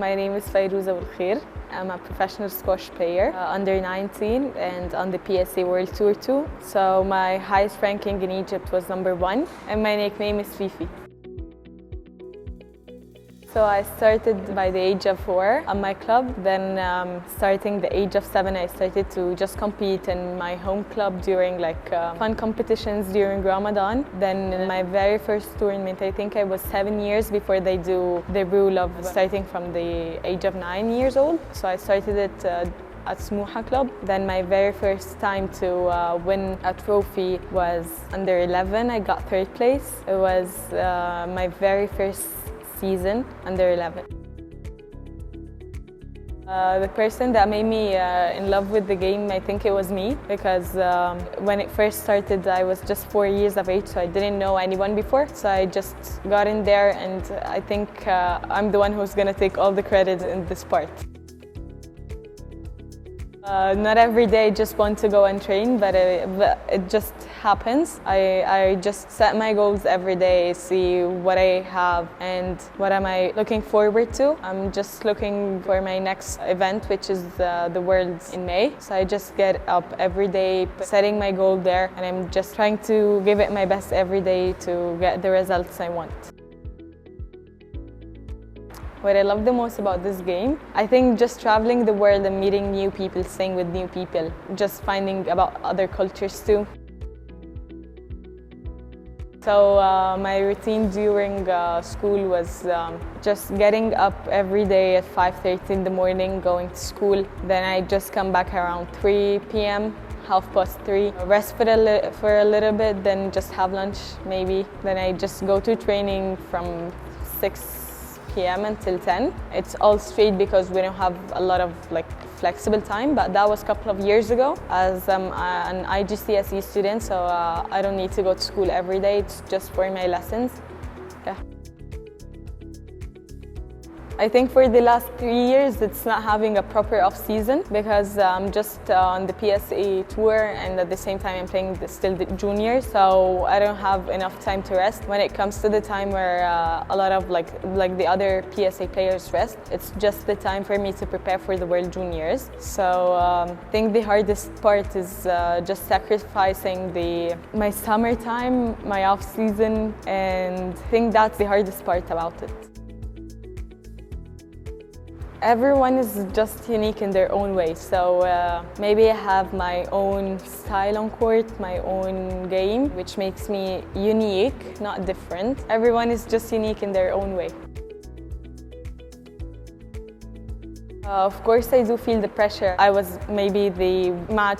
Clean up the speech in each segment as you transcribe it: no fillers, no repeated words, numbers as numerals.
My name is Fayrouz Aboelkheir. I'm a professional squash player, under 19 and on the PSA World Tour too. So my highest ranking in Egypt was #1 and my nickname is Fifi. So I started by the age of 4 at my club. Then starting the age of 7, I started to just compete in my home club during fun competitions during Ramadan. Then in my very first tournament, I think I was 7 years before they do the rule of starting from the age of 9 years old. So I started it at Smuha Club. Then my very first time to win a trophy was under 11. I got 3rd place. It was my very first season under 11. The person that made me in love with the game, I think it was me, because when it first started I was just 4 years of age, so I didn't know anyone before. So I just got in there and I think I'm the one who's going to take all the credit in this part. Not every day I just want to go and train, but it just happens. I just set my goals every day, see what I have and what am I looking forward to. I'm just looking for my next event, which is the Worlds in May. So I just get up every day, setting my goal there, and I'm just trying to give it my best every day to get the results I want. What I love the most about this game, I think just traveling the world and meeting new people, staying with new people, just finding about other cultures too. So my routine during school was just getting up every day at 5:30 in the morning, going to school. Then I just come back around 3 p.m. 3:30, rest for a little bit, then just have lunch maybe. Then I just go to training from 6 p.m. until 10. It's all straight because we don't have a lot of flexible time, but that was a couple of years ago. As I'm an IGCSE student, so I don't need to go to school every day. It's just for my lessons. Yeah. I think for the last 3 years it's not having a proper off-season because I'm just on the PSA tour and at the same time I'm playing still the juniors, so I don't have enough time to rest. When it comes to the time where a lot of like the other PSA players rest, it's just the time for me to prepare for the World Juniors. So I think the hardest part is just sacrificing my summertime, my off-season, and I think that's the hardest part about it. Everyone is just unique in their own way, so maybe I have my own style on court, my own game, which makes me unique, not different. Everyone is just unique in their own way. Of course, I do feel the pressure. I was maybe not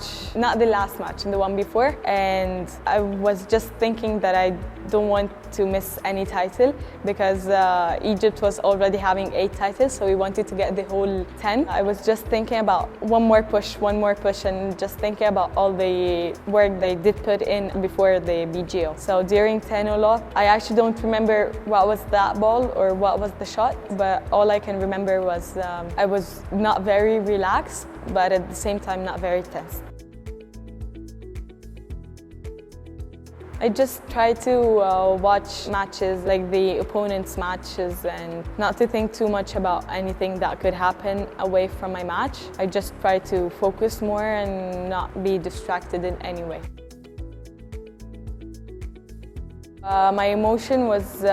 the last match, the one before, and I was just thinking that I don't want to miss any title because Egypt was already having 8 titles, so we wanted to get the whole 10. I was just thinking about one more push, and just thinking about all the work they did put in before the BGO. So during 10 I actually don't remember what was that ball or what was the shot, but all I can remember was I was not very relaxed, but at the same time not very tense. I just try to watch matches, like the opponent's matches, and not to think too much about anything that could happen away from my match. I just try to focus more and not be distracted in any way. My emotion was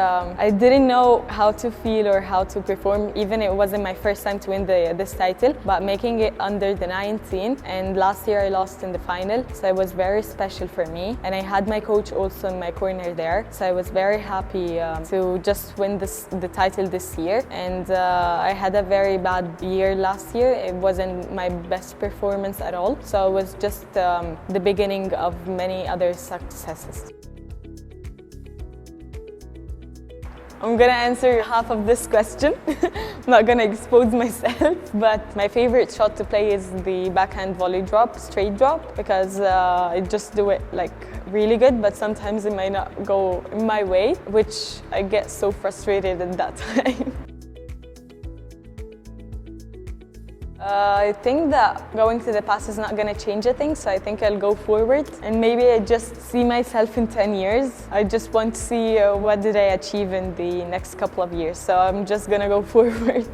I didn't know how to feel or how to perform. Even it wasn't my first time to win this title, but making it under the 19, and last year I lost in the final, so it was very special for me. And I had my coach also in my corner there, so I was very happy to just win the title this year. And I had a very bad year last year. It wasn't my best performance at all, so it was just the beginning of many other successes. I'm gonna answer half of this question. I'm not gonna expose myself, but my favorite shot to play is the backhand volley drop, straight drop, because I just do it really good, but sometimes it might not go my way, which I get so frustrated at that time. I think that going to the past is not going to change a thing, so I think I'll go forward and maybe I just see myself in 10 years. I just want to see what did I achieve in the next couple of years, so I'm just going to go forward.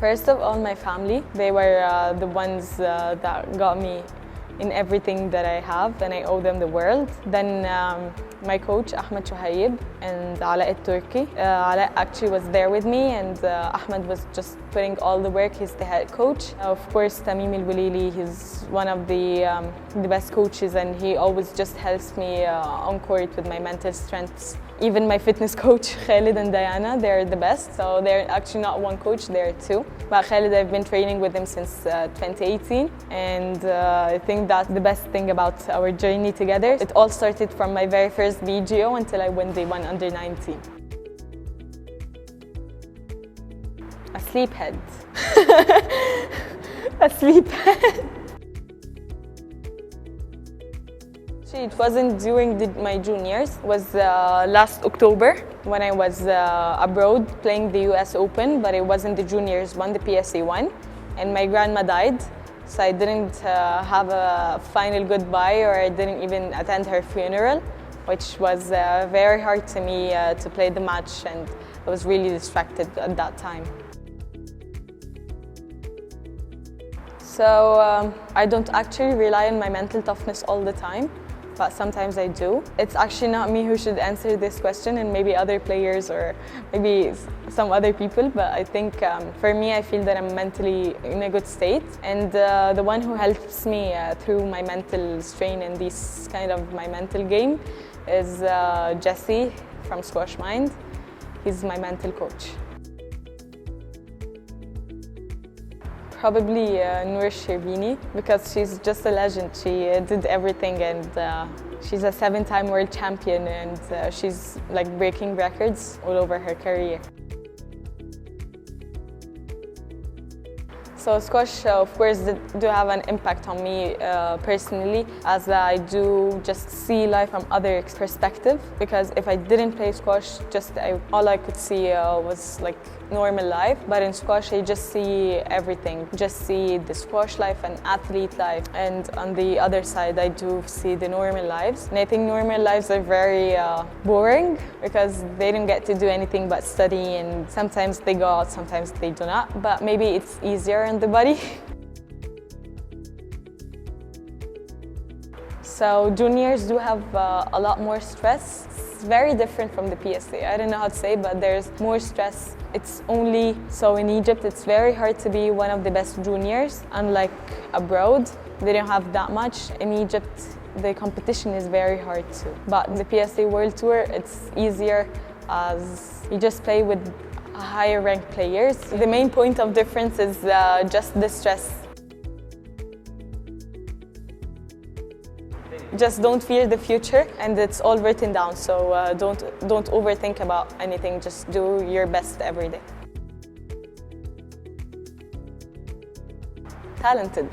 First of all, my family. They were the ones that got me in everything that I have, and I owe them the world. Then my coach, Ahmed Shuhaib, and Ala Turki. Ala actually was there with me, and Ahmed was just putting all the work. He's the head coach. Of course, Tamim Al-Walili, he's one of the best coaches, and he always just helps me on court with my mental strengths. Even my fitness coach, Khalid and Diana, they're the best. So they're actually not one coach, they're two. But Khalid, I've been training with him since 2018. And I think that's the best thing about our journey together. It all started from my very first VGO until I won the one under 19. A sleephead. A sleephead. It wasn't during my juniors. It was last October when I was abroad playing the US Open, but it wasn't the juniors one, the PSA one. And my grandma died, so I didn't have a final goodbye, or I didn't even attend her funeral, which was very hard to me to play the match, and I was really distracted at that time. So I don't actually rely on my mental toughness all the time, but sometimes I do. It's actually not me who should answer this question, and maybe other players or maybe some other people, but I think for me, I feel that I'm mentally in a good state, and the one who helps me through my mental strain and this kind of my mental game is Jesse from Squash Mind. He's my mental coach. Probably Noor Sherbini, because she's just a legend. She did everything, and she's a 7-time world champion, and she's like breaking records all over her career. So squash, of course, do have an impact on me personally, as I do just see life from other perspective. Because if I didn't play squash, all I could see was like normal life. But in squash, I just see everything. Just see the squash life and athlete life. And on the other side, I do see the normal lives. And I think normal lives are very boring, because they don't get to do anything but study, and sometimes they go out, sometimes they do not. But maybe it's easier on the body. So juniors do have a lot more stress. It's very different from the PSA. I don't know how to say, but there's more stress. It's only so in Egypt, it's very hard to be one of the best juniors. Unlike abroad, they don't have that much. In Egypt, the competition is very hard too. But the PSA World Tour, it's easier, as you just play with higher ranked players. The main point of difference is just the stress. Just don't fear the future, and it's all written down, so don't overthink about anything. Just do your best every day. Talented.